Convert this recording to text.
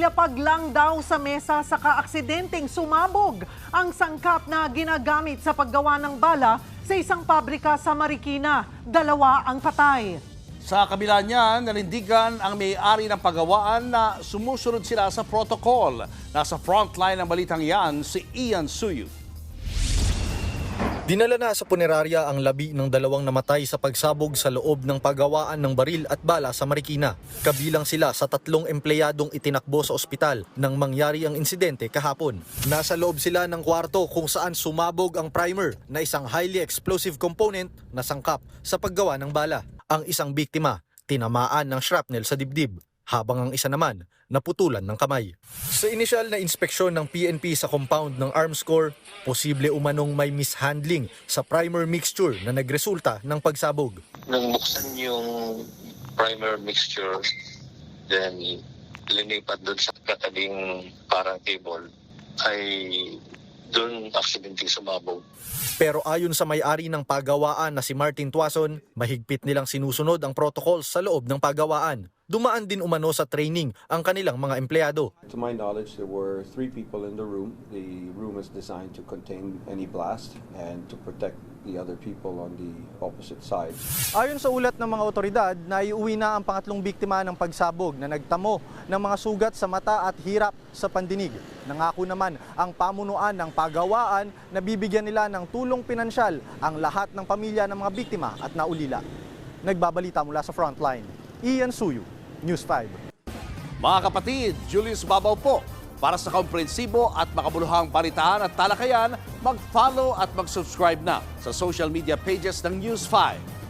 Nailapag lang daw sa mesa sa kaaksidenteng sumabog ang sangkap na ginagamit sa paggawa ng bala sa isang pabrika sa Marikina. 2 ang patay. Sa kabila niyan, nanindigan ang may-ari ng paggawaan na sumusunod sila sa protocol. Nasa frontline ng balitang yan, si Ian Suyu. Dinala na sa punerarya ang labi ng 2 namatay sa pagsabog sa loob ng paggawaan ng baril at bala sa Marikina. Kabilang sila sa 3 empleyadong itinakbo sa ospital nang mangyari ang insidente kahapon. Nasa loob sila ng kwarto kung saan sumabog ang primer na isang highly explosive component na sangkap sa paggawa ng bala. Ang isang biktima, tinamaan ng shrapnel sa dibdib, habang ang isa naman, naputulan ng kamay. Sa inisyal na inspeksyon ng PNP sa compound ng Arms Corps, posible umanong may mishandling sa primer mixture na nagresulta ng pagsabog. Nang buksan yung primer mixture, then linipat doon sa katabing parang table, ay doon accidentally sumabog. Pero ayon sa may-ari ng pagawaan na si Martin Tuason, mahigpit nilang sinusunod ang protocol sa loob ng pagawaan. Dumaan din umano sa training ang kanilang mga empleyado. To my knowledge, there were 3 people in the room. The room is designed to contain any blast and to protect the other people on the opposite side. Ayon sa ulat ng mga otoridad, naiuwi na ang pangatlong biktima ng pagsabog na nagtamo ng mga sugat sa mata at hirap sa pandinig. Nangako naman ang pamunuan ng pagawaan na bibigyan nila ng tulong pinansyal ang lahat ng pamilya ng mga biktima at naulila. Nagbabalita mula sa Frontline, Ian Suyu, News 5. Mga kapatid, Julius Babaw po. Para sa komprehensibo at makabuluhang balitaan at talakayan, mag-follow at mag-subscribe na sa social media pages ng News 5.